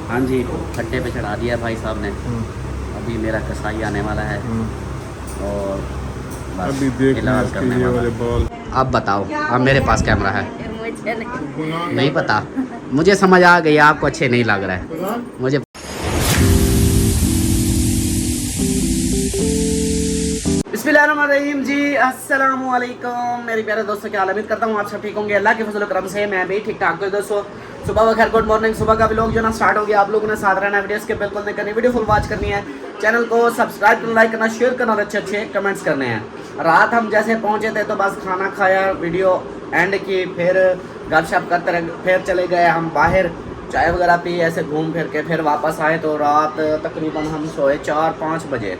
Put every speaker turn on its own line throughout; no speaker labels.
हाँ जी, खट्टे पे चढ़ा दिया भाई साहब ने। अभी मेरा कसाई आने वाला है और
अभी देखना करने वाले बॉल।
अब बताओ, अब मेरे पास कैमरा है। नहीं पता, मुझे समझ आ गई आपको अच्छे नहीं लग रहा है मुझे। बिस्मिल्लाहिर्रहमानिर्रहीम जी, अस्सलाम वालेकुम मेरे प्यारे दोस्तों, क्या उम्मीद करता हूँ आप सब ठीक होंगे। अल्लाह के फजल करम से मैं भी ठीक ठाक हूँ। दोस्तों सुबह बखैर, गुड मॉर्निंग। सुबह का व्लॉग जो ना स्टार्ट हो गया। आप लोगों ने साथ रहना, वीडियोस के बिल्कुल नहीं करनी, वीडियो फुल वॉच करनी है, चैनल को सब्सक्राइब करना, लाइक करना, शेयर करना और अच्छे अच्छे कमेंट्स करने हैं। रात हम जैसे पहुँचे थे तो बस खाना खाया, वीडियो एंड की, फिर गपशप करते रहे, फिर चले गए हम बाहर, चाय वगैरह पी, ऐसे घूम फिर के फिर वापस आए तो रात तकरीबन हम सोए 4-5 बजे।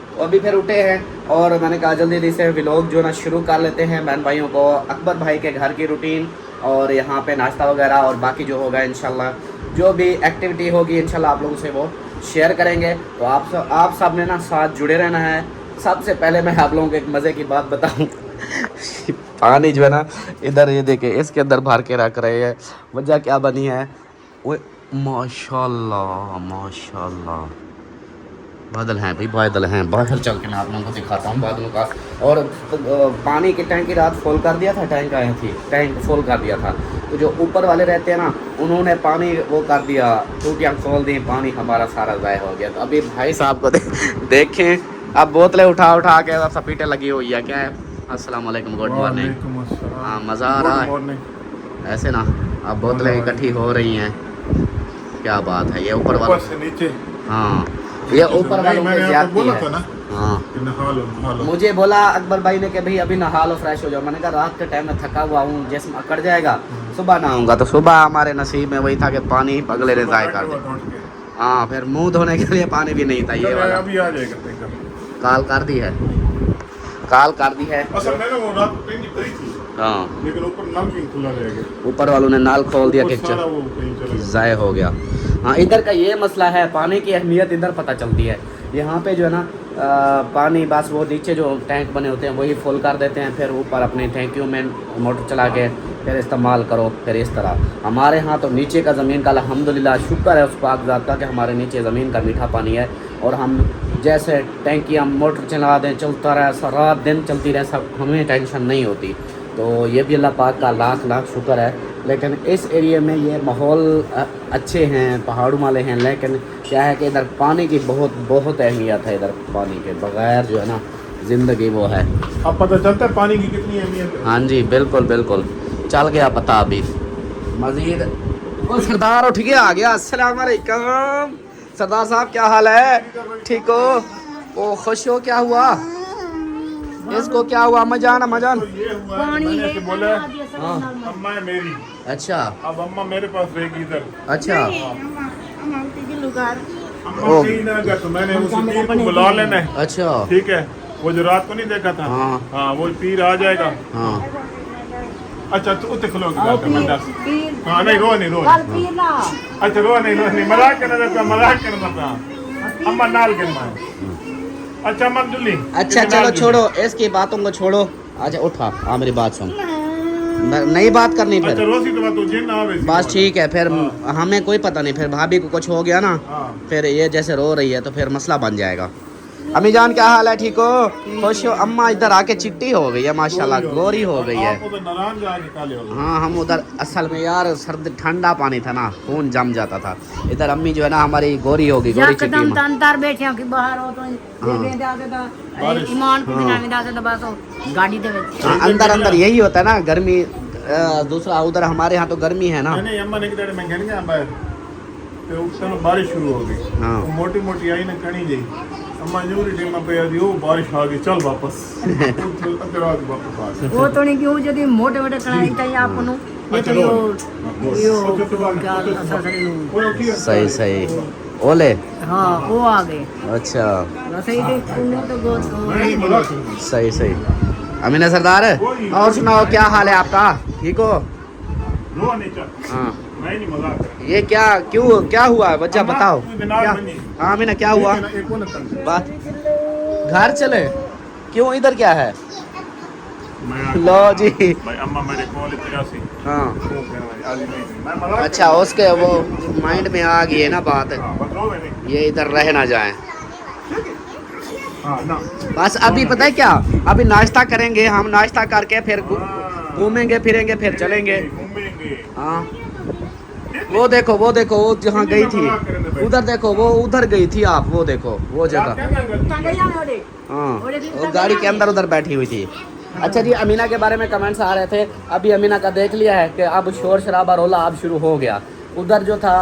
तो अभी फिर उठे हैं और मैंने कहा जल्दी से व्लॉग जो ना शुरू कर लेते हैं। बहन भाइयों को अकबर भाई के घर की रूटीन और यहाँ पे नाश्ता वगैरह और बाकी जो होगा इंशाल्लाह, जो भी एक्टिविटी होगी इंशाल्लाह आप लोगों से वो शेयर करेंगे। तो आप सब ने ना साथ जुड़े रहना है। सबसे पहले मैं आप लोगों को एक मज़े की बात बताऊँ पानी जो है ना इधर ये देखे इसके अंदर भर के रख रहे हैं। वजह क्या बनी है वो, माशाल्लाह माशाल्लाह बादल हैं भाई, बादल हैं। बाहर चल के मैं आप लोगों को दिखाता हूँ बादलों का। और पानी की टैंकी रात फुल कर दिया था, टैंक आई थी, टैंक फुल कर दिया था। तो जो ऊपर वाले रहते हैं ना, उन्होंने पानी वो कर दिया, टूटियाँ खोल दी, पानी हमारा सारा ज़ाय हो गया। तो अभी भाई साहब को देखें, अब बोतलें उठा उठा के सपीटे लगी हुई है। क्या है, अस्सलाम वालेकुम, गुड मॉर्निंग। हाँ, मज़ा आ रहा है ऐसे ना। अब बोतलें इकट्ठी हो रही हैं, क्या बात है। ये ऊपर वाला
से नीचे,
हाँ ये ऊपर वालों में ज्यादती है ना। हाँ, मुझे बोला अकबर भाई ने कि भाई अभी नहा लो, फ्रेश हो जाओ। मैंने कहा रात के टाइम में थका हुआ हूँ, जिस्म अकड़ जाएगा, सुबह नहाऊंगा। तो सुबह हमारे नसीब में वही था कि पानी अगले ने ज़ाय कर दिया। हाँ, फिर मुंह धोने के लिए पानी भी नहीं था। ये वाला
अभी आ जाएगा,
काल कर दी है, काल कर दी है। हाँ,
लेकिन ऊपर नल भी खुला रहेगा,
ऊपर वालों ने नाल खोल दिया कि ज़ाय हो गया। हाँ, इधर का ये मसला है, पानी की अहमियत इधर पता चलती है। यहाँ पे जो है ना पानी बस वो नीचे जो टैंक बने होते हैं वही फुल कर देते हैं, फिर ऊपर अपनी टैंकियों में मोटर चला के फिर इस्तेमाल करो। फिर इस तरह हमारे यहाँ तो नीचे का ज़मीन का अल्हम्दुलिल्लाह शुक्र है उस पाक ज़ात का कि हमारे नीचे ज़मीन का मीठा पानी है। और हम जैसे टैंकियाँ मोटर चला दें, चलता रहे, रात दिन चलती रहे, सब हमें टेंशन नहीं होती। तो ये भी अल्लाह पाक का लाख लाख शुक्र है। लेकिन इस एरिया में ये माहौल अच्छे हैं, पहाड़ों वाले हैं, लेकिन क्या है कि इधर पानी की बहुत बहुत अहमियत है। इधर पानी के बगैर जो है ना ज़िंदगी वो है।
अब पता चलता है पानी की कितनी अहमियत है।
हाँ जी, बिल्कुल बिल्कुल चल गया पता। अभी मज़ीद वो सरदार उठ गया, आ गया। अस्सलाम वालेकुम सरदार साहब, क्या हाल है, ठीक हो? ओ खुश हो, क्या हुआ इसको, क्या हुआ? मजान मजान
ये हुआ मैंने ऐसे बोला,
हाँ,
अम्मा है मेरी,
अच्छा
अब अम्मा मेरे पास रहेगी इधर।
अच्छा,
अम्मा कहीं ना गया तो मैंने उस पीर को बुला लेना है।
अच्छा
ठीक है, वो जो रात को नहीं देखा था,
हाँ
हाँ वो पीर आ जाएगा।
हाँ
अच्छा तो उते खलोगे हाँ, नहीं रो नहीं रो, अच्छा रो नहीं, मजाक करना था अम्मा नाल करना। अच्छा मंजुली,
अच्छा चलो छोड़ो इसकी बातों को, छोड़ो। अच्छा उठा, हाँ मेरी बात सुन, नई बात करनी
अच्छा
फिर
रोसी तो बात हो जिन आवे
बस ठीक है। फिर हमें कोई पता नहीं, फिर भाभी को कुछ हो गया ना,
हाँ।
फिर ये जैसे रो रही है तो फिर मसला बन जाएगा। अम्मी जान क्या हाल है, ठीक हो? खुश हो? अम्मा इधर आके चिट्टी हो गई है माशाल्लाह, गोरी हो गई है।
आपको तो नाराज जाके काले हो गए।
हाँ, हम उधर असल में यार सर्द ठंडा पानी था ना, खून जम जाता था। इधर अम्मी जो है ना हमारी गोरी होगी, गोरी चिट्टी में।
अंदर बैठे कि बाहर हो तो ईमान को बिना में दाते तो बस गाड़ी दे
हाँ, अंदर अंदर यही होता है ना, गर्मी। दूसरा उधर हमारे यहाँ तो गर्मी है ना।
नहीं अम्मा ने किधर मैं कहने गया बाहर तो उस समय बारिश शुरू हो गई।
हाँ,
तो मोटी मोटी आई ना कणी गई, अम्मा जरूरी टीम पे आदी ओ बारिश आ गई, चल वापस अदरात वापस आ गई।
वो तो नहीं कि वो यदि मोटे मोटे कढ़ाई चाहिए आपको ये तो यो
सही सही ओले,
हाँ वो आ गए।
अच्छा
सही तो
सही सही। अमीना सरदार, और सुनाओ क्या हाल है आपका, ठीक हो?
रो नहीं चल,
हाँ,
मैं नहीं मजाक कर।
ये क्या क्यों, क्या हुआ है बच्चा, बताओ क्या? हाँ अमीना क्या हुआ बात? घर चले क्यों, इधर क्या है? लो जी,
भाई अम्मा मेरे कॉल इतनी सी
हाँ
फूक देना भाई, आज नहीं मैं मजाक
अच्छा उसके वो माइंड में आ गई है ना बात,
हाँ, बस रो नहीं।
ये इधर रह ना जाए।
हाँ ना
बस अभी पता है क्या, अभी नाश्ता करेंगे हम, नाश्ता करके फिर घूमेंगे फिरेंगे फिर चलेंगे।
घूमेंगे।
हाँ वो देखो वो जहाँ गई थी, उधर देखो वो उधर गई थी आप, वो देखो वो जगह, हाँ वो गाड़ी के अंदर उधर बैठी हुई थी। अच्छा जी, अमीना के बारे में कमेंट्स आ रहे थे, अभी अमीना का देख लिया है कि अब शोर शराबा रोला अब शुरू हो गया। उधर जो था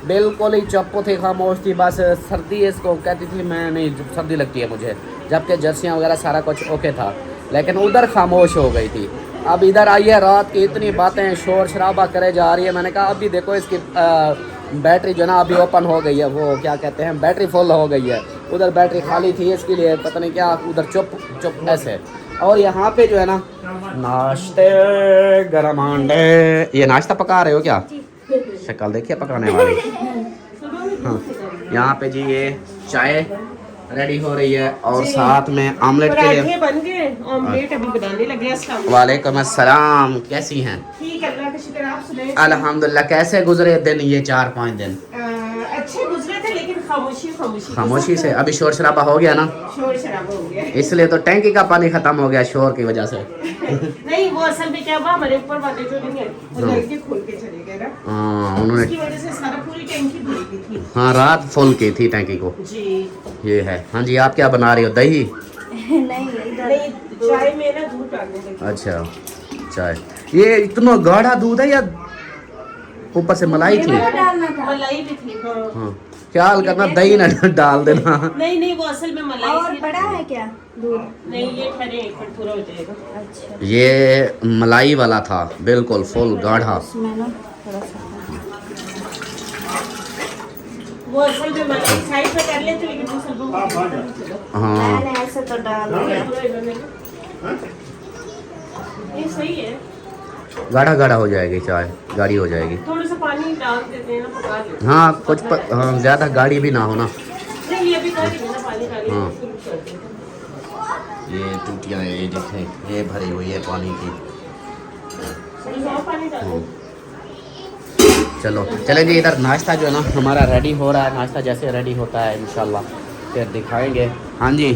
बिल्कुल ही चुप थी, खामोश थी, बस सर्दी इसको कहती थी मैं नहीं सर्दी लगती है मुझे, जबकि जर्सियाँ वगैरह सारा कुछ ओके था, लेकिन उधर खामोश हो गई थी। अब इधर आई है, रात की इतनी बातें शोर शराबा करे जा रही है। मैंने कहा अभी देखो इसकी बैटरी जो ना अभी ओपन हो गई है, वो क्या कहते हैं बैटरी फुल हो गई है, उधर बैटरी खाली थी इसके लिए पता नहीं क्या, उधर चुप चुप ऐसे। और यहाँ पे जो है ना नाश्ते गरम अंडे, ये नाश्ता पका रहे हो क्या? शक्ल देखिए पकाने वाली। हाँ यहाँ पे जी ये चाय रेडी हो रही है और साथ में ऑमलेट के लिए
बन गए, ऑमलेट अभी बनाने लगे। अस्सलाम
वालेकुम अस्सलाम, कैसी हैं?
ठीक है, अल्लाह का शुक्र, आप सुनाइए।
अल्हम्दुलिल्लाह। कैसे गुजरे दिन ये 4-5 दिन?
अच्छे गुजरे थे, लेकिन खामोशी
खामोशी से। अभी शोर शराबा हो गया ना,
शोर शराबा हो गया।
इसलिए तो टैंकी का पानी खत्म हो गया शोर की वजह से।
नहीं वो असल में क्या हुआ, हमारे ऊपर वाले जो नहीं है वो लाइटें खोल के चले गए ना,
हाँ उन्होंने,
उसकी वजह से सारा पूरी टैंकी भरी हुई थी
हाँ रात फुल की थी टैंकी को।
जी।
ये है। हाँ जी, आप क्या बना रही हो? दही?
नहीं चाय में ना दूध डालने लगी।
अच्छा चाय। ये इतना गाढ़ा दूध है या ऊपर से मलाई थी?
मलाई भी थी। हाँ।
हाँ ख्याल करना दही ना डाल देना।
नहीं वो असल में मलाई
और
थी।
बड़ा है क्या दूध?
नहीं ये ठहरे एक मिनट पूरा हो जाएगा।
अच्छा
ये मलाई वाला था, बिल्कुल फुल गाढ़ा।
इसमें ना थोड़ा सा
वो असल में मलाई साइड पे कर लेते, लेकिन वो सब
हाँ
मैंने ऐसे तो डाल दिया।
ये सही है।
गाढ़ा गाढ़ा हो जाएगी चाय, गाढ़ी हो जाएगी।
थोड़ा सा पानी डाल देते हैं ना, पका लेते
हाँ कुछ हाँ ज़्यादा गाढ़ी भी ना हो ना।
हैं। नहीं ये भी कर देंगे ना, पानी डालिए
हाँ।
उसको मिक्स कर देंगे।
ये टूटियाँ ये देखें, ये भरी हुई है पानी की।
थोड़ा सा और पानी डालो।
चलो चले जी, इधर नाश्ता जो है ना हमारा रेडी हो रहा है। नाश्ता जैसे रेडी होता है इंशाल्लाह फिर दिखाएंगे। हाँ जी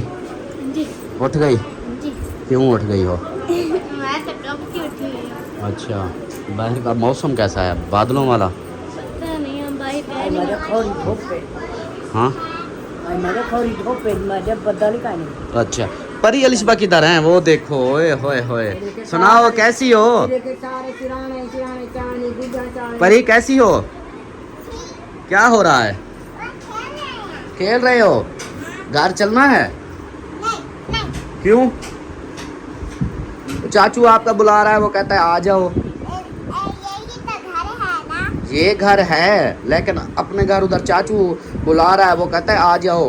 जी
उठ गई?
जी
क्यों उठ गई हो?
मैं तो कब की उठी हुई हूँ।
अच्छा बाहर का मौसम कैसा है? बादलों वाला?
पता नहीं हम भाई
हाँ
बदल
अच्छा। परी अलिशबा किधर हैं? वो देखो, ओए होए होए। सुनाओ कैसी हो परी, कैसी हो? क्या हो रहा है? खेल रहे हो? घर चलना है? क्यों? चाचू आपका बुला रहा है, वो कहता है आ जाओ। ये घर है लेकिन अपने घर उधर चाचू बुला रहा है, वो कहता है आ जाओ।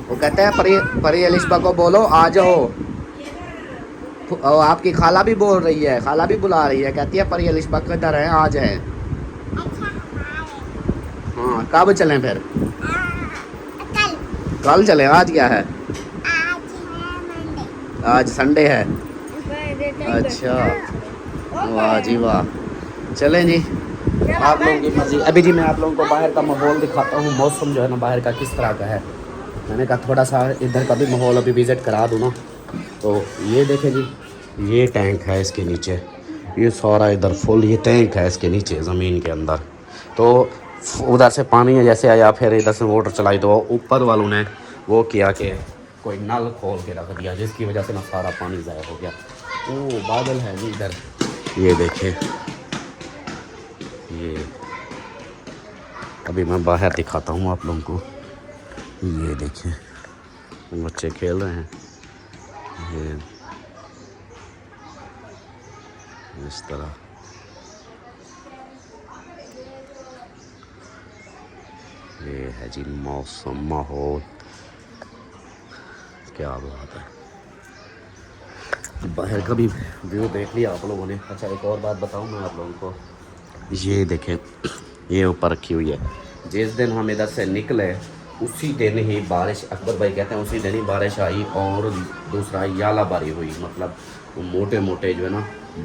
वो कहते हैं परी अलिशबा को बोलो आ जाओ। और आपकी खाला भी बोल रही है, खाला भी बुला रही है, कहती है परी अलिशबा किधर है, आ जाए। हाँ कब चलें फिर? कल चलें। आज क्या है? आज संडे है। अच्छा वाह जी वाह। चलें जी, आप लोगों की मर्जी। अभी जी मैं आप लोगों को बाहर का माहौल दिखाता हूँ, मौसम जो है ना बाहर का किस तरह का है। मैंने कहा थोड़ा सा इधर का भी माहौल अभी विज़िट करा दूँ ना। तो ये देखें जी, ये टैंक है इसके नीचे, ये सारा इधर फुल ये टैंक है इसके नीचे ज़मीन के अंदर। तो उधर से पानी है जैसे आया, फिर इधर से मोटर चलाई, तो ऊपर वालों ने वो किया कि कोई नल खोल के रख दिया, जिसकी वजह से ना सारा पानी ज़ाया हो गया। ओ बादल है जी इधर, ये देखें। ये अभी मैं बाहर दिखाता हूँ आप लोगों को। ये देखें बच्चे खेल रहे हैं, ये इस तरह। ये है जी मौसम, माहौल, क्या बात है। बाहर का भी व्यू देख लिया आप लोगों ने। अच्छा एक और बात बताऊँ मैं आप लोगों को, ये देखें ये ऊपर रखी हुई है। जिस दिन हम इधर से निकले उसी दिन ही बारिश, अकबर भाई कहते हैं उसी दिन ही बारिश आई, और दूसरा याला बारी हुई, मतलब वो मोटे मोटे जो है ना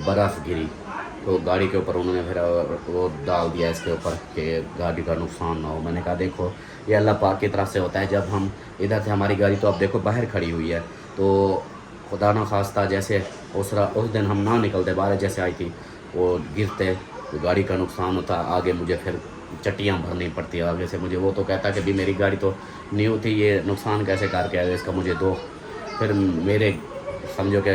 बर्फ़ गिरी, तो गाड़ी के ऊपर उन्होंने फिर वो डाल दिया इसके ऊपर कि गाड़ी का नुकसान ना हो। मैंने कहा देखो ये अल्लाह पाक की तरफ से होता है। जब हम इधर से हमारी गाड़ी तो अब देखो बाहर खड़ी हुई है, तो खुदा ना खास्ता जैसे उस दिन हम ना निकलते, बारिश जैसे आई थी, वो गिरते तो गाड़ी का नुकसान होता, आगे मुझे फिर चट्टियाँ भरनी पड़ती है आगे से मुझे। वो तो कहता कि भी मेरी गाड़ी तो न्यू थी, ये नुकसान कैसे करके आएगा, इसका मुझे दो। फिर मेरे समझो कि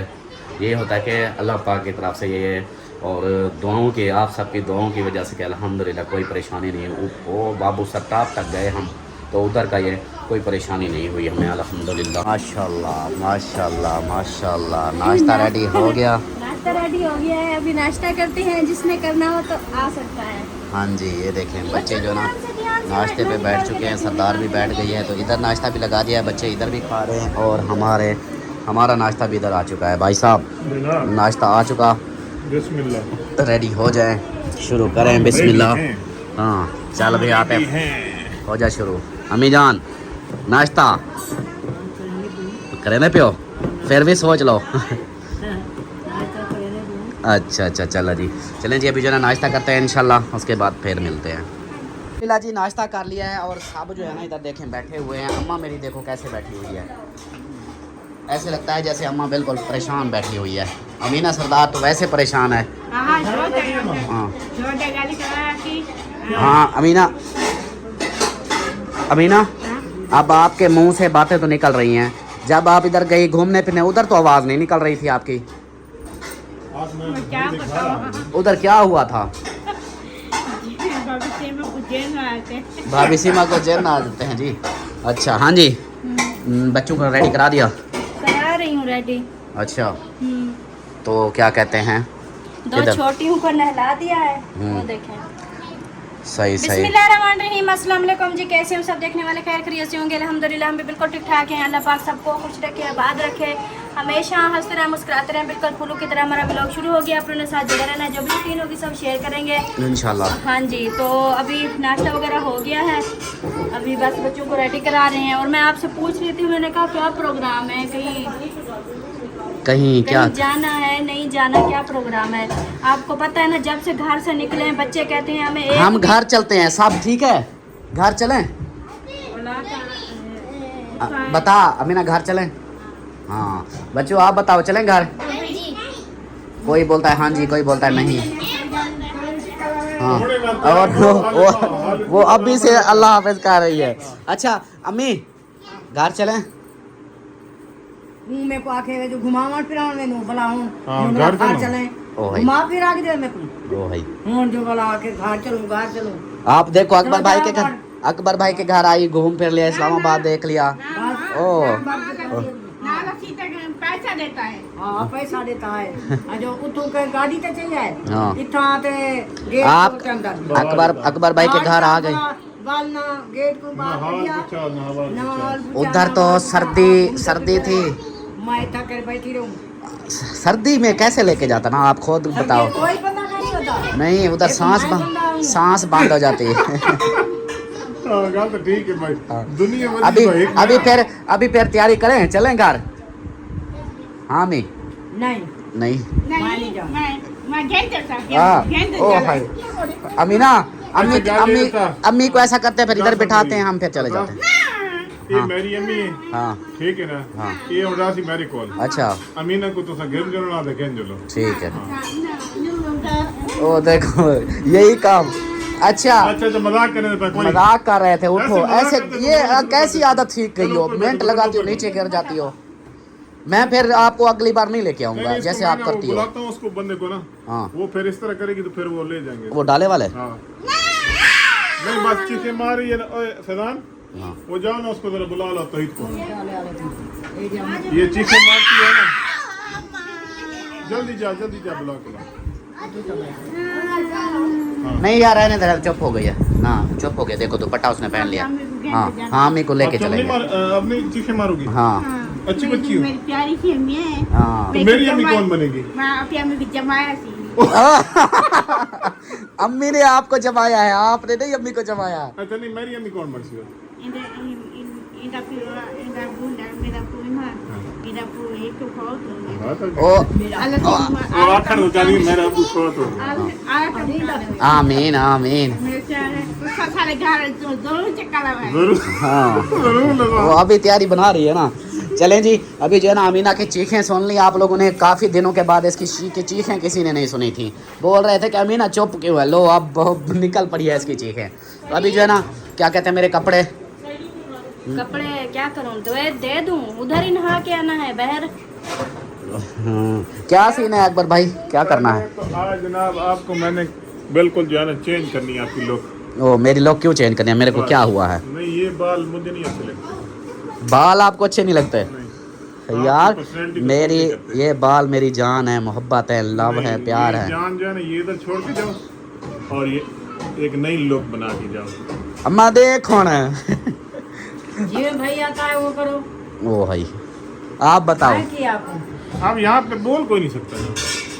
ये होता है कि अल्लाह पाक की तरफ से ये, और दुआओं की, आप सबकी दुआओं की वजह से कि अल्हम्दुलिल्लाह कोई परेशानी नहीं है। वो बाबू सत्ताब तक गए हम, तो उधर का ये कोई परेशानी नहीं हुई हमें अल्हम्दुलिल्लाह। माशाल्लाह माशाल्लाह माशाल्लाह। नाश्ता रेडी हो गया?
नाश्ता रेडी हो गया है, अभी नाश्ता करते हैं, जिसने करना हो तो आ सकता है।
हाँ जी, ये देखें बच्चे जो ना नाश्ते पे बैठ चुके हैं, सरदार भी बैठ गई है, तो इधर नाश्ता भी लगा दिया है, बच्चे इधर भी खा रहे हैं, और हमारा नाश्ता भी इधर आ चुका है। भाई साहब नाश्ता आ चुका,
बिस्मिल्लाह
रेडी हो जाए, शुरू करें। बिस्मिल्लाह। हाँ चल भाई आते हो जा शुरू। अम्मी जान नाश्ता करे ना पियो, फिर भी सोच लो। अच्छा चलो जी, चलें जी, अभी जो है ना नाश्ता करते हैं इंशाल्लाह, उसके बाद फिर मिलते हैं। बिस्मिल्लाह जी, नाश्ता कर लिया है, और सब जो है ना इधर देखें बैठे हुए हैं। अम्मा मेरी देखो कैसे बैठी हुई है, ऐसे लगता है जैसे अम्मा बिल्कुल परेशान बैठी हुई है। अमीना सरदार तो वैसे परेशान है। हाँ अमीना अब आपके मुंह से बातें तो निकल रही हैं, जब आप इधर गई घूमने फिरने, उधर तो आवाज़ नहीं निकल रही थी आपकी। उधर क्या हुआ था? भाभी सीमा को जेल आ जाते हैं जी। अच्छा हाँ जी, बच्चों को रेडी करा दिया?
करा रही हूँ रेडी।
अच्छा तो क्या कहते हैं,
दो छोटियों को नहला दिया है, वो देखें।
सही
बिस्मिल्लाहिर्रहमानिर्रहीम, अस्सलाम वालेकुम जी। कैसे हम सब देखने वाले खैर खैरियत से होंगे? अल्हम्दुलिल्लाह हम भी बिल्कुल ठीक ठाक हैं। अल्लाह पाक सबको खुश रखे, आबाद रखे, हमेशा हंसते रहें, मुस्कुराते रहें, बिल्कुल फूलों की तरह। हमारा ब्लॉग शुरू हो गया, अपने साथ जुड़े रहना, जो भी रूटीन होगी सब शेयर करेंगे इंशाल्लाह। हाँ जी, तो अभी नाश्ता वगैरह हो गया है, अभी बस बच्चों को रेडी करा रहे हैं। और मैं आपसे पूछ रही थी, मैंने कहा क्या प्रोग्राम है, कहीं क्या जाना है, नहीं जाना, क्या प्रोग्राम है? आपको पता है ना, जब से घर से निकले हैं बच्चे कहते हैं हमें
हम घर चलते हैं। सब ठीक है, घर चलें? बता अमीना, घर चलें? हाँ बच्चों आप बताओ, चलें घर? कोई बोलता है हाँ जी, कोई बोलता है नहीं। हाँ और वो अभी से अल्लाह हाफिज कर रही है। अच्छा अम्मी घर चलें?
मेरे को आखे जो घुमावन फिरावन में नो बुलाऊं,
घर
चलें, घुमा फिरा के दे मेरे को।
ओ भाई
जो बुला के घर चलो।
आप देखो अकबर भाई के घर, अकबर भाई के घर आई, घूम फिर लिया, इस्लामाबाद देख लिया। ओ
पैसा देता है। हाँ पैसा देता है, जो उठो के गाड़ी तो चाहिए इतना ते
आप अकबर भाई के घर आ गए।
गेट को
उधर तो सर्दी थी,
मैं थक बैठी रहूं।
सर्दी में कैसे लेके जाता ना, आप खुद बताओ।
कोई पता नहीं होता।
नहीं उधर सांस बंद हो जाती है।
तो ठीक है भाई, दुनिया
अभी फिर तैयारी करें, चलें घर? हाँ मैं नहीं ओ भाई अमीना, अम्मी को ऐसा करते हैं, फिर इधर बिठाते हैं, हम फिर चले जाते हैं।
ये मेरी अम्मी है,
हाँ
ठीक है ना?
हाँ
ये उदासी मेरी कॉल।
अच्छा
अमीना को तो गेम जलो ना देखें जलो,
ठीक है। ओ देखो यही काम। अच्छा
तो मजाक करने पे कोई
मजाक कर रहे थे, उठो ऐसे, ये कैसी आदत सीख गई हो, मिनट लगाती हो नीचे गिर जाती हो। मैं फिर आपको अगली बार नहीं लेके आऊंगा जैसे आप करती हो।
बुलाता हूँ उसको बंदे को ना,
हाँ
वो फिर इस तरह करेगी तो फिर वो ले जाएंगे।
वो डाले वाले
हाँ नहीं बस चीखें मार रही है ना फैजान,
हाँ
वो जाओ ना उसको जरा बुला लो तोहिद को, ये चीखें मारती है ना, जल्दी जा बुला के ला।
नहीं यार रहने दे, चुप हो गई है ना, चुप हो गया। देखो दुपट्टा उसने पहन लिया। हाँ हाँ अम्मी को लेके चलेंगे।
अब नहीं चीखें मारोगी?
हाँ
अच्छी बच्ची हो।
मेरी प्यारी सी अम्मी है।
हाँ
तो मेरी अम्मी कौन बनेगी?
मैं अपनी अम्मी की जमाया सी।
अम्मी ने आपको जमाया है, आपने नहीं अम्मी को जमाया।
अच्छा नहीं, मेरी अम्मी कौन बन सी?
इंदा इंदा बुंदा मेरा पुइमा
ओ
आखिर होता नहीं मेरा पूछो तो
आमीन आमीन।
जरूर
हाँ
जरूर लगा।
वो अभी तैयारी बना रही है ना। चलें जी, अभी जो है ना अमीना की चीखें सुन ली आप लोगों ने। काफ़ी दिनों के बाद इसकी की चीखें किसी ने नहीं सुनी थी। बोल रहे थे कि अमीना चुप क्यों है, लो अब बहुत निकल पड़ी है इसकी चीखें। तो अभी जो है ना क्या कहते हैं मेरे कपड़े
क्या करूँ, तो दे दूँ, उधर ही नहा के आना है बाहर।
क्या सीन है अकबर भाई, क्या करना है?
तो आज जनाब आपको मैंने बिल्कुल जो है ना चेंज करनी है आपकी लुक।
ओ मेरी लुक क्यों चेंज करनी है, मेरे को क्या हुआ है?
नहीं ये बाल मुझे नहीं अच्छे लगते।
बाल आपको अच्छे नहीं लगते?
नहीं।
यार
आपकी personality को
मेरी
नहीं करते।
ये बाल मेरी जान है, मोहब्बत है, लव है,
नहीं,
प्यार
ये
है।
जान जो है ना ये इधर छोड़ के जाओ और ये एक नई लुक बना के जाओ।
अम्मा देखो ना।
ये भाई आता है वो करो।
ओ भाई आप बताओ।
कि आपको
अब यहाँ पे बोल कोई नहीं सकता।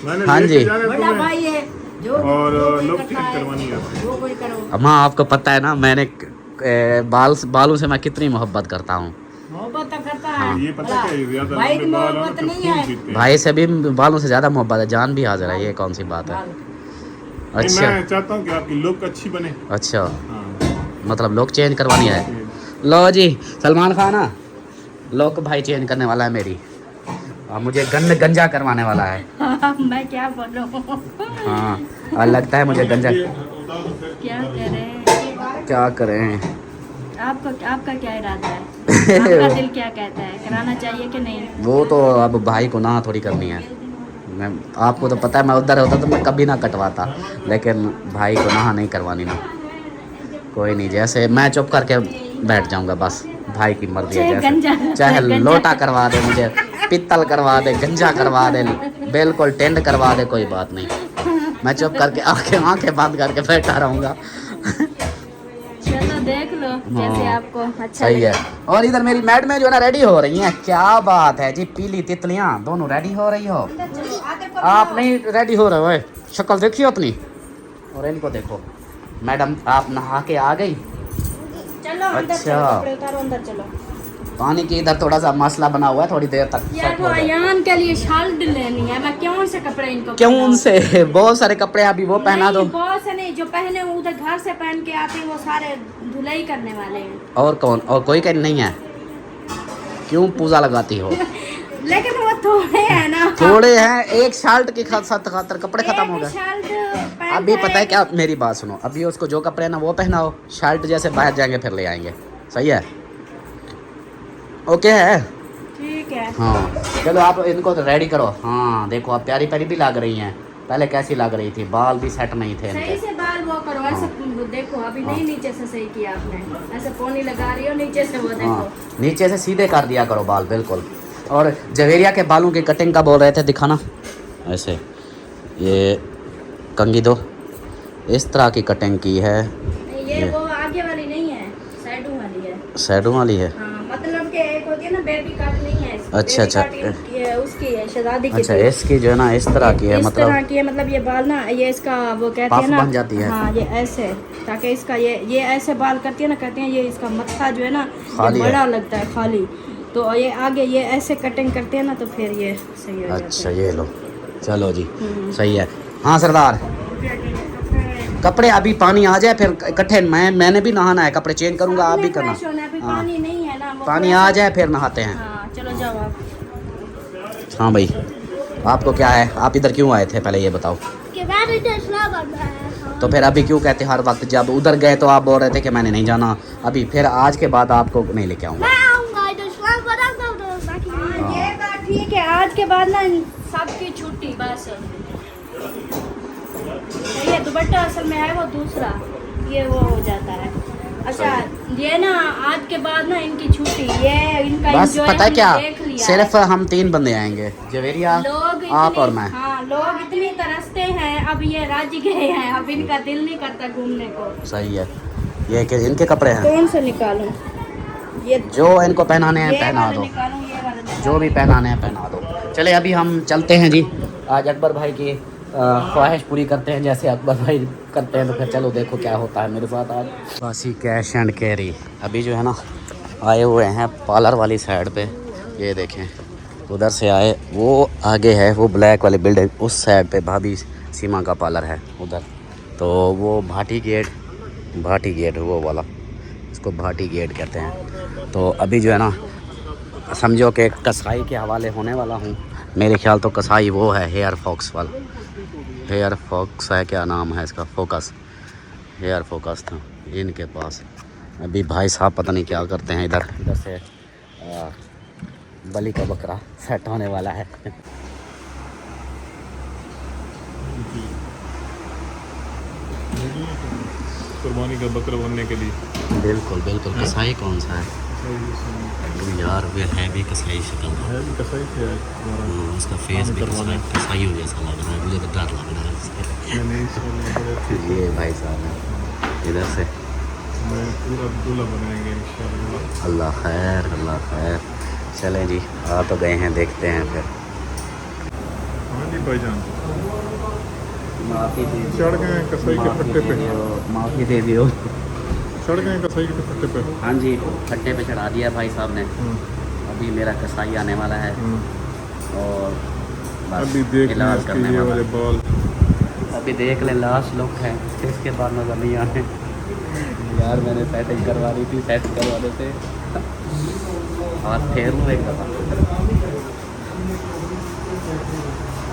मैंने
हाँ
लेके
जी।
जाना है
बड़ा
तुम्हें
भाई है जो
और
कोई
लुक
करता
चेंज
है,
करवानी है आपको।
जो कोई करो।
अम्मा आपको पता है ना मैंने बालों से मैं कितनी मोहब्बत करता हूँ।
मोहब्बत तो करता है।
ये पता क्या है ज्यादा
भाई की
लंबे बाल हो ना
मोहब्बत
तो
नहीं
खून
है।
पीते हैं।
भाई से भी बालों से ज़्यादा मोहब्बत है, जान भी हाजिर है, ये कौन सी बात है?
नहीं,
अच्छा
मैं चाहता हूँ कि आपकी लुक अच्छी बने।
अच्छा,
हाँ
मतलब लुक चेंज करवानी है। लो जी सलमान खान ना लुक भाई चेंज करने वाला है मेरी। और मुझे गंजा करवाने वाला है।
मैं क्या बोलूँ,
हाँ और लगता है मुझे गंजा।
क्या करें,
क्या करें?
आपका क्या इरादा है? आपका दिल क्या कहता है, कराना चाहिए कि नहीं?
वो तो अब भाई को ना थोड़ी करनी है। मैं आपको तो पता है मैं उधर होता तो मैं कभी ना कटवाता, लेकिन भाई को ना नहीं करवानी ना। कोई नहीं, जैसे मैं चुप करके बैठ जाऊंगा बस, भाई की मर्जी है। जैसे चाहे लोटा करवा दे, मुझे पित्तल करवा दे, गंजा करवा दे, बिल्कुल टेंड करवा दे, कोई बात नहीं। मैं चुप करके आंखें बंद करके बैठा रहूँगा।
चलो देख लो जैसे आपको अच्छा
सही है।
लगे।
और इधर मेरी मैडम जो है ना रेडी हो रही हैं। क्या बात है जी, पीली तितलियां दोनों रेडी हो रही हो। आप नहीं रेडी हो रहे हो? शक्ल देखिए अपनी, और इनको देखो। मैडम आप नहा के आ गई?
चलो अंदर
अच्छा।
चलो, कपड़े उतारो, अंदर चलो।
पानी की इधर थोड़ा सा मसला बना हुआ है, थोड़ी देर तक
यार
set
वो
हो जाए।
अयान के लिए शर्ट लेनी है, मैं क्यों से कपड़े इनको
क्यों
पहनाऊं?
उनसे बहुत सारे कपड़े अभी वो पहना दो।
नहीं, बहुत से नहीं, जो पहने वो उधर घर से पहन के आते हैं वो सारे धुलाई करने वाले हैं।
और कौन, और कोई कहीं नहीं है? क्यों पूजा लगाती हो?
लेकिन वो थोड़े है ना,
थोड़े हैं, एक शर्ट की खातर कपड़े खत्म हो गए।
शर्ट पहनता
अभी पता है क्या, मेरी बात सुनो, अभी उसको जो कपड़े ना वो पहनाओ, शर्ट जैसे बाहर जाएंगे फिर ले आएंगे। सही है? ओके है?
ठीक है।
हाँ चलो आप इनको तो रेडी करो। हाँ देखो आप प्यारी प्यारी भी लग रही हैं, पहले कैसी लग रही थी, बाल भी सेट नहीं थे
सही
इनके।
से बाल वो करो, ऐसे देखो अभी नहीं नीचे से सही किया आपने, ऐसे पोनी लगा रही हो नीचे से, वो देखो।
हाँ नीचे से सीधे कर दिया करो बाल बिल्कुल। और जवेरिया के बालों की कटिंग का बोल रहे थे, दिखाना ऐसे, ये कंघी दो, इस तरह की कटिंग की है।
ये वो आगे वाली नहीं है, साइडों वाली है।
सैडों वाली है?
हाँ, मतलब कि एक होती है ना बेबी कट, नहीं है
अच्छा, अच्छा।
ये उसकी है शहजादी की।
अच्छा इसकी जो है ना इस तरह की है,
इस तरह
मतलब
की है, मतलब ये बाल ना, ये इसका वो कहते
पफ
हैं ना,
बन जाती है।
हाँ ये ऐसे, ताकि इसका ये ऐसे बाल करती है ना, कहते हैं ये इसका मत्था जो है ना
खाली
ये
है।
बड़ा लगता है खाली, तो ये आगे ये ऐसे कटिंग करते हैं ना, तो फिर ये सही हो जाता
अच्छा
है।
ये लो, चलो जी सही है। हाँ सरदार, कपड़े अभी पानी आ जाए फिर इकट्ठे, मैंने भी नहाना है, कपड़े चेंज करूंगा, आप भी करना।
अभी
हाँ
पानी नहीं है ना, वो
पानी
थोड़ा
आ
सा-
जाए फिर नहाते हैं।
हाँ चलो जाओ आप।
हाँ भाई आपको क्या है, आप इधर क्यों आए थे पहले ये बताओ? तो फिर अभी क्यों कहते हर वक्त, जब उधर गए तो आप बोल रहे थे कि मैंने नहीं जाना, अभी फिर आज के बाद आपको नहीं लेके आऊँगा।
ये बात ठीक है, आज के बाद ना सबकी छुट्टी बस। ये दुपट्टा असल में है वो दूसरा, ये वो हो जाता है। अच्छा ये ना आज के बाद ना इनकी छुट्टी, ये इनका
बस
enjoy
पता है
हमने
क्या,
देख लिया
सिर्फ
है।
हम 3 बंदे आएंगे, जवेरिया
लोग
आप और मैं।
हाँ लोग इतनी तरसते हैं, अब ये राज्य गए हैं, अब इनका दिल नहीं करता घूमने को।
सही है। ये कि इनके कपड़े हैं,
कौन से निकालूं? ये
जो इनको पहनाने हैं
ये
पहना
वाले
दो,
निकालूं, ये वाले निकालूं?
जो भी पहनाने हैं पहना दो। चले अभी हम चलते हैं जी, आज अकबर भाई की ख्वाहिश पूरी करते हैं, जैसे अकबर भाई करते हैं, तो फिर चलो देखो क्या होता है मेरे साथ आज। बासी कैश एंड कैरी अभी जो है ना आए हुए हैं पार्लर वाली साइड पे, ये देखें उधर से आए, वो आगे है वो ब्लैक वाली बिल्डिंग, उस साइड पे भाभी सीमा का पार्लर है उधर। तो वो भाटी गेट वो वाला, इसको भाटी गेट कहते हैं। तो अभी जो है ना, समझो कि कसाई के हवाले होने वाला हूँ। मेरे ख्याल तो कसाई वो है हेयर फॉक्स वाला, हेयर फॉक्स है, क्या नाम है इसका, फोकस, हेयर फोकस था इनके पास। अभी भाई साहब पता नहीं क्या करते हैं। इधर से बलि का बकरा सेट होने वाला है।
कुर्बानी का बकरा बनने के लिए।
बिल्कुल बिल्कुल। कसाई कौन सा है यार, वे है भी कसाई शक्ल का।
है भी कसाई थे
उसका फेस भी कसाई जैसा लग रहा है, मुझे तो डर लग रहा है इससे। ये भाई साहब है इधर से।
मैं पूरा दूल्हा बनाएंगे इंशाल्लाह।
अल्लाह खैर, अल्लाह खैर। चलें जी, आ तो गए हैं, देखते हैं फिर।
हाँ जी भाईजान,
माफ़ी दे
चढ़ गए हैं कसाई के फट्टे पे।
माफ़ी दे दियो।
चढ़ गए हैं कसाई के फट्टे पे।
हाँ जी, फट्टे पे चढ़ा दिया भाई साहब ने। अभी मेरा कसाई आने वाला है और बस
अभी देख
इलाज करने
ये
वाला।
वाले बाल।
अभी देख ले, लास्ट लुक है, इसके बाद नजर नहीं आने। यार मैंने सेटिंग करवा दी थी, सेट करवाने से हाथ फेरूँ एक दफ़ा।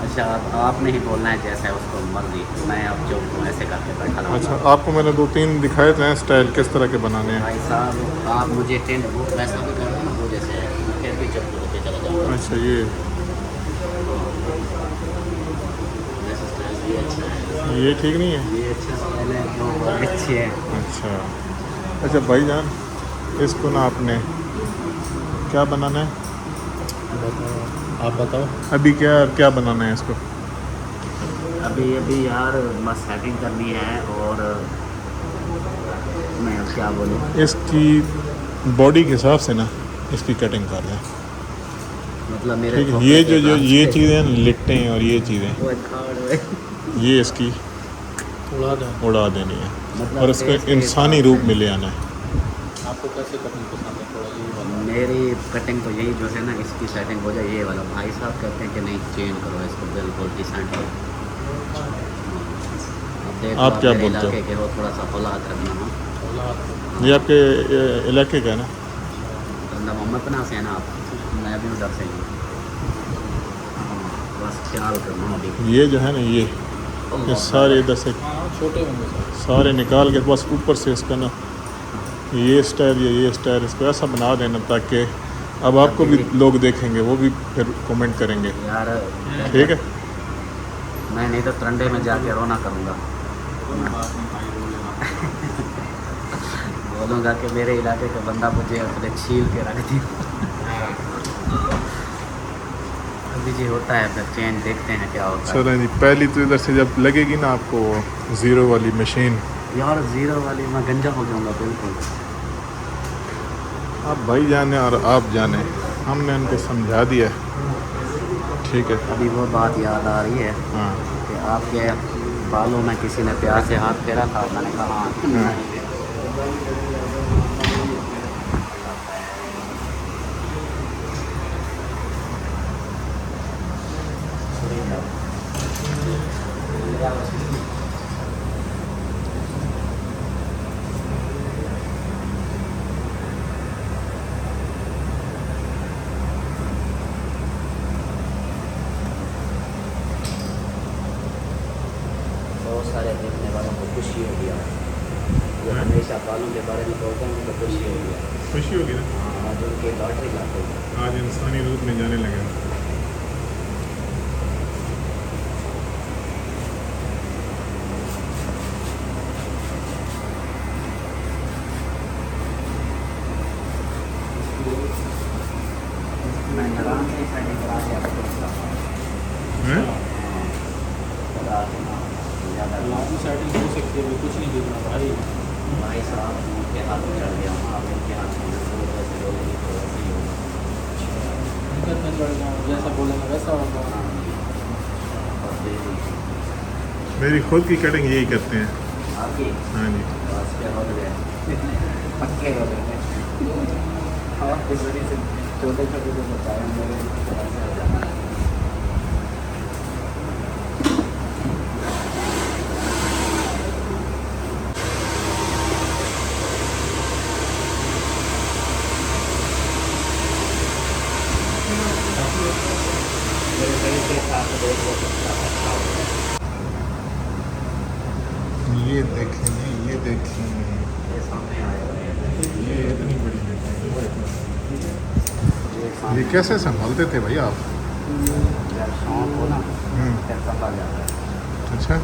अच्छा, आपने ही बोलना है जैसा है उसको मर्जी, मैं अब जो ऐसे करके बैठा रहूँगा।
अच्छा, आपको मैंने 2-3 दिखाए थे स्टाइल किस तरह के बनाने हैं।
भाई साहब आप मुझे टेंट वो वैसा भी कर ना, वो जैसे है, फिर भी चल होते चला जाऊँगा।
अच्छा, ये
वैसा स्टाइल भी अच्छा है,
ये ठीक नहीं है।
ये अच्छा स्टाइल है, जो अच्छी है।
अच्छा भाईजान, इसको ना आपने क्या बनाना है,
आप बताओ।
अभी क्या बनाना है इसको?
अभी यार बस सेटिंग करनी है और मैं अब क्या बोलूँ।
इसकी बॉडी के हिसाब से ना इसकी कटिंग कर दें।
मतलब मेरे
ठीक है,
खोपड़े
ये
के
जो
पास
ये
से-
चीज़ें लिट्टें और ये चीज़ें,
वो खाड़ है।
ये इसकी उड़ा देनी है
मतलब
और इसको
इसके
इंसानी
हिसाब
रूप
से-
में ले आना है।
आपको कैसे कटिंग पसंद है, थोड़ा ये बताओ।
मेरी कटिंग तो यही जो है ना, इसकी सेटिंग हो जाए। ये वाला भाई साहब कहते हैं कि नहीं, चेंज करो इसको, बिल्कुल डिसेंट हो। अब देखो
आप क्या
मेरे
बोलते हो?
इलाके के हो, थोड़ा सा फौलाद रखना हो।
ये आपके इलाके का है ना?
बंदा मोहम्मद पना से है ना आप, मैं भी उधर से हूँ। बस ख्याल करना अभी।
ये जो है ना, ये सारे इधर से
छोटे होंगे
सारे निकाल के बस ऊपर से इसका ना ये स्टाइल या ये स्टाइल इसको ऐसा बना देना ताकि अब आपको भी लोग देखेंगे, वो भी फिर कमेंट करेंगे।
यार
ठीक है,
मैं नहीं तो ट्रंडे में जाके रोना करूँगा। बोलूँगा कि मेरे इलाके का बंदा मुझे अपने छील के रख दिया। अभी जी होता है, फिर चेंज देखते हैं क्या होता है।
चलो जी, पहली तो इधर से जब लगेगी ना आपको ज़ीरो वाली मशीन,
यार ज़ीरो वाली मैं गंजा हो जाऊँगा बिल्कुल।
आप भाई जाने और आप जाने, हमने उनको समझा दिया। ठीक है,
अभी वो बात याद आ रही है
हाँ
कि आपके बालों में किसी ने प्यार से हाथ फेरा था, मैंने कहा हाँ। बहुत सारे देखने वालों को खुशी हो गया, जो हमेशा बालों के बारे में बोलते हैं उनको खुशी हो गया।
खुशी होगी ना,
आज उनकी लॉटरी लग गई।
आज इंसानी रूप में जाने लगे।
मैं आराम से सेटिंग करा के आपको
हैं?
आपकी सेटिंग हो सकती है, कुछ नहीं देखना भाई।
भाई साहब उनके हाथ में चढ़ गया हूँ, आप उनके हाथ में वो वैसे बोलेंगे तो वैसे ही होगा।
दिक्कत नहीं पड़ेगा, जैसा बोलेंगे वैसा होगा।
बस दे दी।
मेरी खुद की कटिंग यही करते हैं।
आपकी
हाँ जी,
बस क्या हो गया, पक्के हो गए। और इस वजह से छोटे छोटे जो बताए मेरे ऐसे हो जाता है। मेरे शरीर के साथ देख लो कितना अच्छा हो गया।
ये देखें जी, ये देखें,
ये सामने आया हुआ है।
ये इतनी बड़ी देखें।
ये
ये
सामने
कैसे संभालते थे भाई आप?
जब शौक हो ना फिर संभल जाता है।
अच्छा,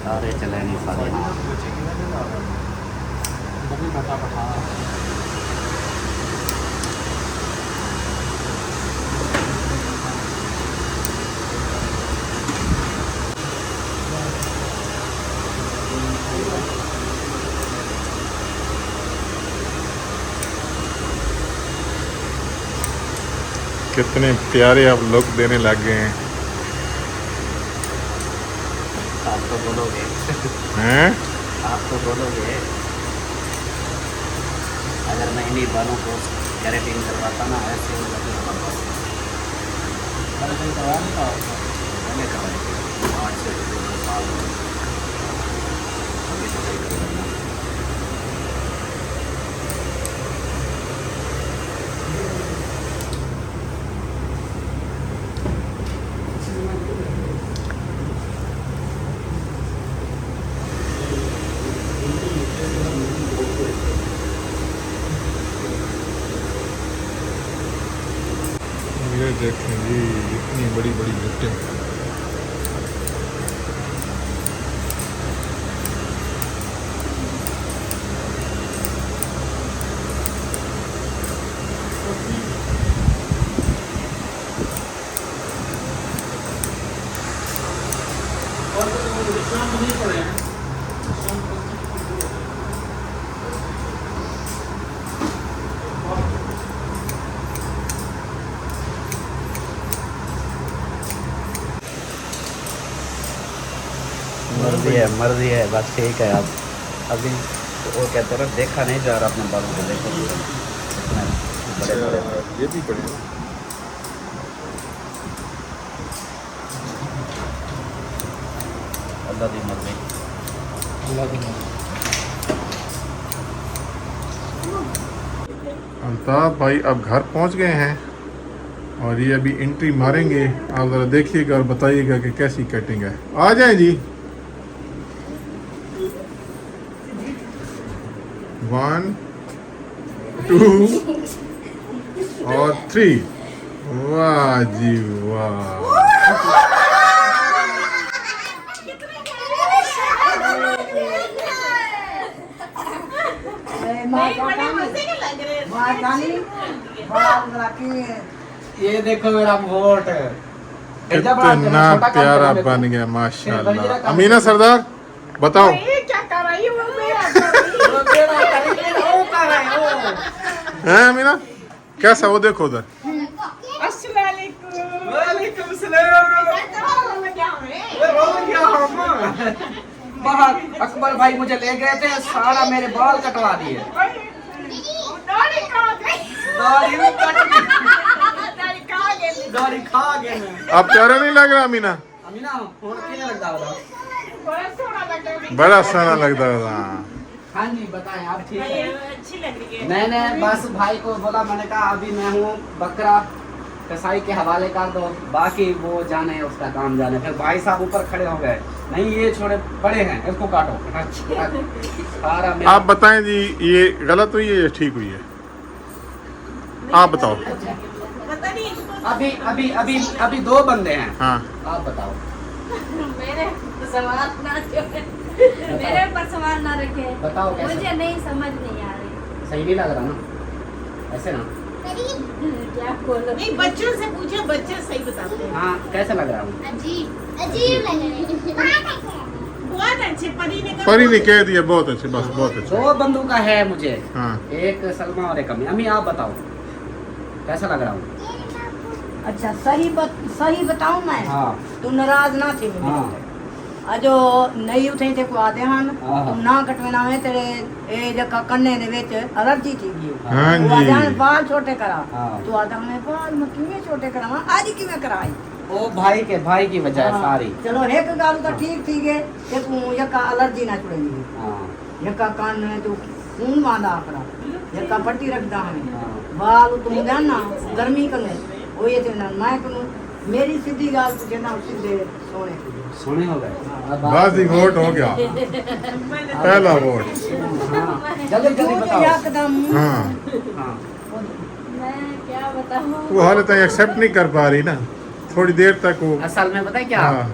सारे चले नहीं सारे हाँ।
बबी बता पठा
कितने प्यारे आप लुक देने लग गए हैं।
आप तो बोलोगे
हैं?
आप तो बोलोगे अगर मैं इन्हीं बालों को कैरेटिन करवाता ना ऐसे हो जाता
अरे कहीं करवा नहीं था
पहले करवाए थे 8 से 2 साल हो गए। अभी तो सही कर करना।
ये देखें जी, इतनी बड़ी बड़ी गिफ्टें।
मर्जी है बस ठीक है। अब अभी वो कहते रहे देखा नहीं जा रहा अपने बालों को देखो इतने बड़े बड़े
ये भी बड़े हैं।
अल्लाह की मर्जी।
अल्लाह की मर्जी।
अल्ताफ भाई अब घर पहुंच गए हैं और ये अभी एंट्री मारेंगे। आप ज़रा देखिएगा और बताइएगा कि कैसी कटिंग है। आ जाएं जी। 1 2 और 3। वाह जी वाह।
ये देखो मेरा वोट
कितना प्यारा बन गया माशाल्लाह। अमीना सरदार बताओ।
क्या कर रही हो
हैं अमीना कैसा? वो देखो उधर।
अकबर भाई मुझे ले गए थे सारा मेरे बाल कटवा दिए। दाढ़ी खा गए मैं।
अब प्यारा नहीं लग रहा अमीना?
अमीना फोन क्यों लगता होगा?
बड़ा सोना लगता था।
हाँ जी बताएं आप ठीक है?
अच्छी लग रही है।
मैंने बस भाई को बोला, मैंने कहा अभी मैं हूँ बकरा कसाई के हवाले कर दो, बाकी वो जाने उसका काम जाने। फिर भाई साहब ऊपर खड़े हो गए, नहीं ये छोटे बड़े हैं इसको काटो। सारा मेरा
आप बताएं जी, ये गलत हुई है या ठीक हुई है? आप बताओ।
पता नहीं
अभी अभी अभी अभी 2 बंदे हैं।
हाँ
आप बताओ।
मेरे सवाल ना मेरे पर सवाल ना रखे।
बताओ कैसे?
मुझे नहीं समझ नहीं आ रही।
सही नहीं लग रहा ना ऐसे ना?
क्या बोलो?
नहीं, बच्चों से पूछो, बच्चे सही बताते हैं।
हाँ कैसे लग रहा हूँ?
अजीब अजीब लग रही है।
बहुत अच्छे।
परी ने कह दिया बहुत अच्छे, बस बहुत अच्छे।
2 बंदूका है मुझे,
हाँ
एक सलमा और एक अम्मी। अम्मी आप बताओ कैसा लग रहा हूँ?
अच्छा सही बताऊं मैं?
हाँ
तू नाराज ना थी मुझे।
हाँ
अजो नहीं उठे ते को आदे हन
हाँ।
ना कटवेना में तेरे ए जका कन्ने दे विच एलर्जी थी गई
हाँ
वो
जी।
आदे बाल छोटे करा
हाँ।
तो आदा मैं बाल मैं किਵੇਂ छोटे करावा आज किਵੇਂ कराई
वो भाई की वजह है सारी।
चलो एक गाल तो ठीक थी गए ते तू यका एलर्जी ना छुड़ेगी
हाँ
यका कान में तू खून मांदा आकड़ा यका पट्टी रखदा है
हाँ।
बाल तू ना गर्मी कने वो ये ते ना मैं कनु मेरी सीधी गाल तुझे ना सीधे सोने की
सुने हो गए
बाजी वोट हो गया पहला वोट।
जल्दी जल्दी बताओ।
एकदम
हाँ
हाँ
मैं क्या बताऊँ।
वो हाल तक एक्सेप्ट नहीं कर पा रही ना, थोड़ी देर तक वो।
असल में पता है क्या,
हाँ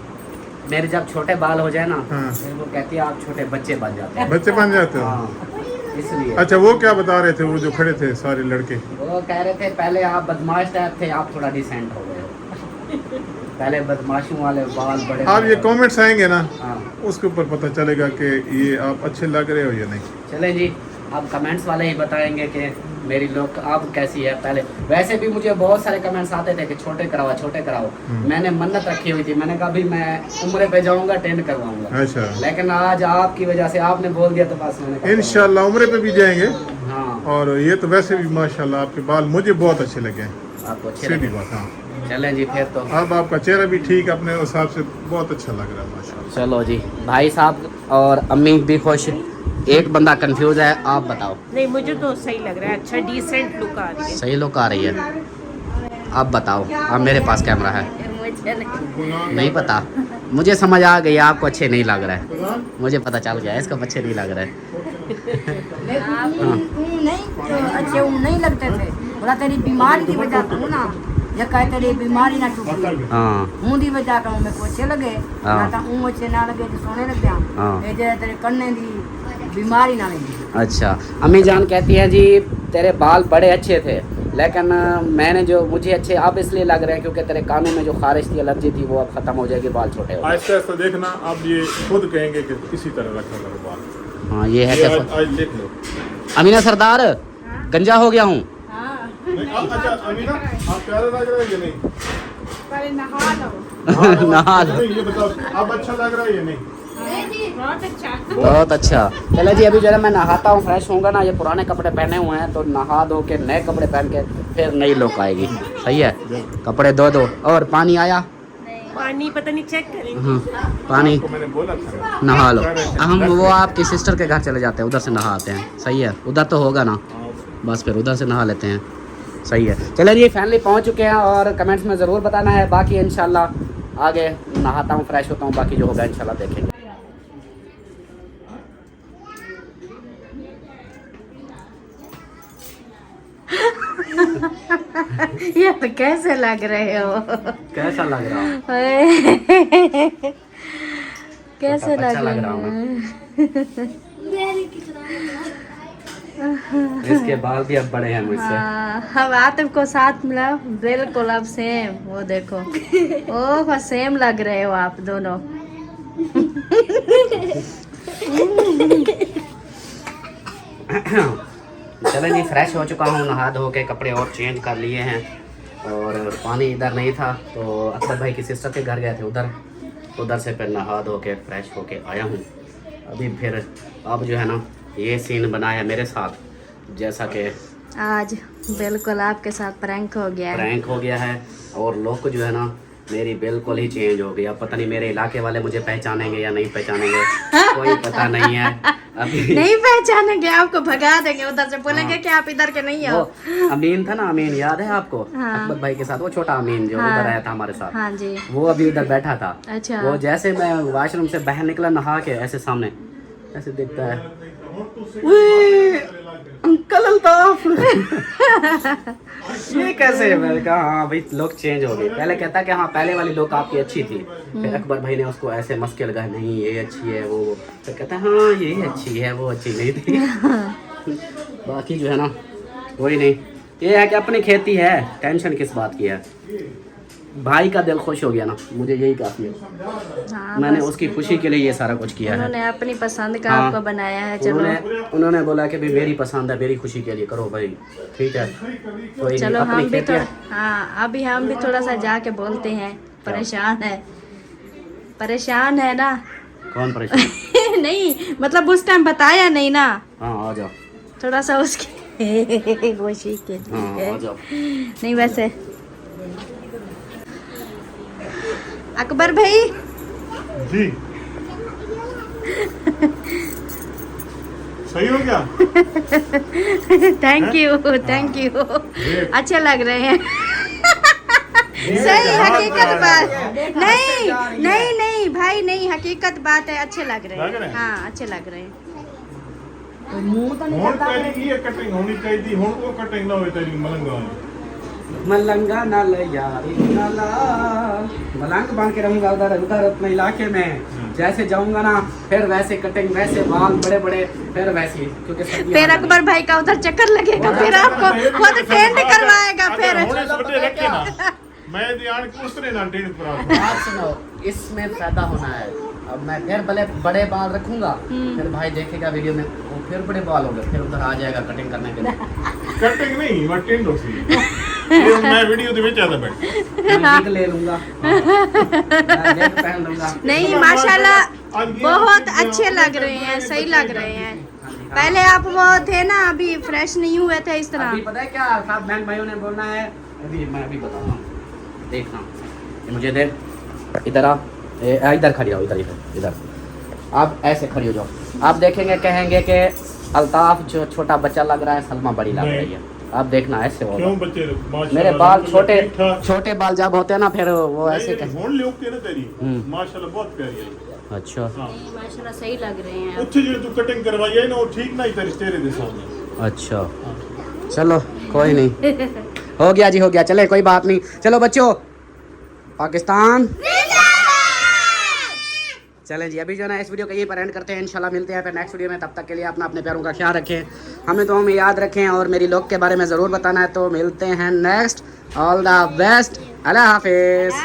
मेरे जब छोटे बाल हो जाए ना
हाँ।
फिर वो कहती है आप छोटे बच्चे बन जाते हैं।
बच्चे बन जाते हो।
हाँ इसलिए।
अच्छा वो क्या बता रहे थे वो जो खड़े थे सारे लड़के?
वो कह रहे थे पहले आप बदमाश टाइप थे, आप थोड़ा डिसेंट हो गए। पहले बदमाशों वाले बाल बड़े।
आप ये कमेंट्स आएंगे ना
हाँ
उसके ऊपर पता चलेगा कि ये आप अच्छे लग रहे हो या नहीं।
चले जी, अब कमेंट्स वाले ही बताएंगे कि मेरी लुक अब कैसी है। पहले वैसे भी मुझे बहुत सारे कमेंट्स आते थे कि छोटे कराओ छोटे कराओ। मैंने मन्नत रखी हुई थी, मैंने कहा भी मैं उम्र पे जाऊंगा टेंट करवाऊंगा।
अच्छा
लेकिन आज आपकी वजह से आपने बोल दिया तो बस मैंने कहा
इंशाल्लाह उम्र पे भी जाएंगे।
हाँ
और ये तो वैसे भी माशाल्लाह आपके बाल मुझे बहुत अच्छे लगे हैं,
आपको अच्छे
सीधी
लगे।
बात। हाँ
चलें जी फिर तो।
अब आपका चेहरा भी ठीक अपने हिसाब से बहुत अच्छा लग रहा है माशाल्लाह।
चलो जी, भाई साहब और अम्मी भी खुश, एक बंदा कंफ्यूज है, आप बताओ।
नहीं मुझे तो सही लग रहा है, अच्छा डिसेंट लुक आ रही है।
सही लुक आ रही है, आप बताओ। अब मेरे पास कैमरा है,
मुझे
नहीं पता, मुझे समझ आ गई आपको अच्छे नहीं लग रहा है, मुझे पता चल गया इसको अच्छे नहीं लग रहा है।
नहीं अच्छे नहीं लगते थे, बोला तेरी बीमारी की वजह तू ना या कहे तेरी बीमारी ना टूटी
हाँ
मुंह दी वजह का मेरे को अच्छे लगे
हाँ।
ना तो मुंह अच्छे ना लगे तो सोने लग गया
हाँ।
ये जे तेरे कन्ने दी बीमारी ना लगी।
अच्छा, अम्मी जान कहती है जी तेरे बाल बड़े अच्छे थे, लेकिन मैंने जो मुझे अच्छे अब इसलिए लग रहे हैं क्योंकि तेरे कानों में जो खारिश थी, एलर्जी थी, वो अब खत्म हो जाएगी, बाल छोटे हो।
आहिस्ता आहिस्ता देखना, अब ये खुद कहेंगे कि इसी तरह रखा करो बाल।
हाँ ये है
ये
कि
आज देख लो।
अमीना सरदार गंजा हो गया हूँ।
नहीं, अच्छा अमीना आप प्यारे लग रहे हैं या नहीं?
नहा लो।
नहीं, ये बताओ अब अच्छा लग रहा है या नहीं?
बहुत अच्छा। चलो जी, अभी जो है मैं नहाता हूँ, फ्रेश होऊंगा ना, ये पुराने कपड़े पहने हुए हैं तो नहा धो के नए कपड़े पहन के फिर नई लुक आएगी। सही है, कपड़े धो दो और पानी आया।
पानी पता नहीं चेक करेंगे।
पानी
आपको मैंने बोला था
नहा लो। हम वो आपकी सिस्टर के घर चले जाते हैं, उधर से नहा आते हैं। सही है, उधर तो होगा ना, बस फिर उधर से नहा लेते हैं। सही है, चलिए जी फाइनली पहुंच चुके हैं और कमेंट्स में ज़रूर बताना है। बाकी इंशाल्लाह आगे नहाता हूँ, फ्रेश होता हूँ, बाकी जो होगा इंशाल्लाह देखेंगे।
ये तो कैसे लग रहे हो?
कैसा लग रहा हूँ?
कैसे
अच्छा लग रहा हूँ इसके बाल भी अब बड़े हैं मुझसे।
हम आतिफ को साथ मिला, बिल्कुल अब सेम। वो देखो ओह सेम लग रहे हो आप दोनों।
चलें जी, फ्रेश हो चुका हूँ, नहा धो के कपड़े और चेंज कर लिए हैं। और पानी इधर नहीं था तो अकबर भाई की सिस्टर के घर गए थे, उधर से फिर नहा धो के फ्रेश होके आया हूँ। अभी फिर अब जो है ना ये सीन बना है मेरे साथ, जैसा कि
आज बिल्कुल आपके साथ प्रैंक हो गया है।
प्रैंक हो गया है और लुक जो है ना मेरी बिल्कुल ही चेंज हो गई। अब पता नहीं मेरे इलाके वाले मुझे पहचानेंगे या नहीं पहचानेंगे, कोई पता नहीं है अभी।
नहीं पहचानेंगे, आपको भगा देंगे उधर से, बोलेंगे कि आप इधर के नहीं हो।
वो अमीन था ना, अमीन याद है आपको?
हाँ।
अकबर भाई के साथ वो छोटा अमीन जो
हाँ।
उधर आया था हमारे साथ,
हाँ जी।
वो अभी उधर बैठा था।
अच्छा।
वो जैसे मैं वॉशरूम से बाहर निकला नहा के, ऐसे सामने ऐसे दिखता है, "उई, अंकल अल्ताफ।" ये कैसे है? मैंने कहा हाँ भाई लुक चेंज हो गई। पहले कहता कि हाँ पहले वाली लुक आपकी अच्छी थी, फिर अकबर भाई ने उसको ऐसे मस्के लगाए, नहीं ये अच्छी है वो, फिर कहता है हाँ ये अच्छी है वो अच्छी नहीं थी। बाकी जो है ना कोई नहीं, ये है कि अपनी खेती है, टेंशन किस बात की है। भाई का दिल खुश हो गया ना, मुझे यही काफी है।
हाँ,
मैंने
बस
उसकी खुशी के लिए ये सारा कुछ किया है।
उन्होंने अपनी पसंद का
हाँ।
आपको बनाया है। चलो
उन्होंने बोला कि भाई मेरी पसंद है, मेरी खुशी के लिए करो भाई, ठीक है कोई नहीं,
चलो
अपनी
हम भी
खेती
थोड़ा,
है।
हाँ अभी हम भी थोड़ा सा जाके बोलते हैं। परेशान है ना,
कौन परेशान?
नहीं मतलब उस टाइम बताया नहीं ना,
हाँ आ जाओ।
थोड़ा सा उसके खुशी के
हाँ
लिए।
आ जाओ।
नहीं वैसे अकबर भाई
जी सही हो गया।
थैंक यू थैंक यू, अच्छे लग रहे हैं। सही हकीकत बात नहीं नहीं नहीं भाई नहीं, हकीकत बात है, अच्छे लग रहे
लग रहे
हैं।
हैं?
हाँ अच्छे लग रहे हैं।
मुंह तो नहीं
ਹੁਣ
करता
ਤੇਰੀ ਇਹ ਕਟਿੰਗ ਹੋਣੀ ਚਾਹੀਦੀ, ਹੁਣ ਉਹ ਕਟਿੰਗ ਨਾ ਹੋਵੇ ਤੇਰੀ ਮਲੰਗਾ ਵਾਲੀ।
मलंगा नाल यारी नाला, मलंग बन के रहूंगा उधर उधर अपने इलाके में। जैसे जाऊंगा ना फिर वैसे कटिंग, वैसे बाल बड़े बड़े, फिर वैसे, क्योंकि सर्दियां
फिर
आने
अकबर भाई का उधर चक्कर लगेगा, फिर आपको खुद टेंट करवाएगा फिर।
ਹੁਣ ਇਸ ਵੱਡੇ ਰੱਖੇ ਨਾ मैं ध्यान उतरे ना डेढ़ पर
वाली। बात सुनो, इसमें फायदा होना है। अब मैं फिर भले बड़े बाल रखूंगा, फिर भाई देखेगा वीडियो में वो फिर बड़े बाल होंगे, फिर उधर आ जाएगा कटिंग करने के लिए।
कटिंग नहीं मैं टेंड हो सी ये मैं वीडियो ਦੇ ਵਿੱਚ ਆਦਾ बैठ
मैं wig ले लूंगा, मैं नेक पहन लूंगा।
नहीं माशाल्लाह बहुत अच्छे लग रहे हैं, सही लग रहे हैं। पहले आप वो थे ना, अभी फ्रेश नहीं हुए थे इस
अभी
तरह।
पता है क्या साहब बहन भाइयों ने बोलना है, अभी मैं अभी बताता हूँ, देखना ये मुझे दे, इधर आ, इधर खड़ी हो, इधर इधर इधर, आप ऐसे खड़ी हो जाओ। आप देखेंगे कहेंगे कि अल्ताफ जो छोटा बच्चा लग रहा है, सलमा बड़ी लग रही है। आप देखना ऐसे
क्यों
होगा।
बच्चे माशाल्लाह
मेरे बाल छोटे
ठीक-ठाक।
छोटे बाल जब होते हैं ना, फिर वो ऐसे
नहीं,
कह।
ਹੁਣ ਲਿਓ ਕੇ ਨਾ ਤੇਰੀ
हम्म।
माशाल्लाह बहुत प्यारी है।
अच्छा
हाँ
माशाल्लाह सही लग रहे हैं।
ਉੱਥੇ ਜਿਹੜੀ ਤੂੰ ਕਟਿੰਗ ਕਰਵਾਈ ਹੈ ਨਾ ਉਹ ਠੀਕ ਨਹੀਂ ਤੇਰੇ ਚਿਹਰੇ ਦੇ ਸਾਹਮਣੇ।
अच्छा चलो कोई नहीं, हो गया जी हो गया, चले कोई बात नहीं। चलो बच्चों, पाकिस्तान चलें जी। अभी जो है ना इस वीडियो को यहीं पर एंड करते हैं, इंशाल्लाह मिलते हैं फिर नेक्स्ट वीडियो में। तब तक के लिए अपना अपने प्यारों का ख्याल रखें, हमें तो हमें याद रखें, और मेरी लोग के बारे में ज़रूर बताना है। तो मिलते हैं नेक्स्ट, ऑल द बेस्ट, अल्लाह हाफिज़।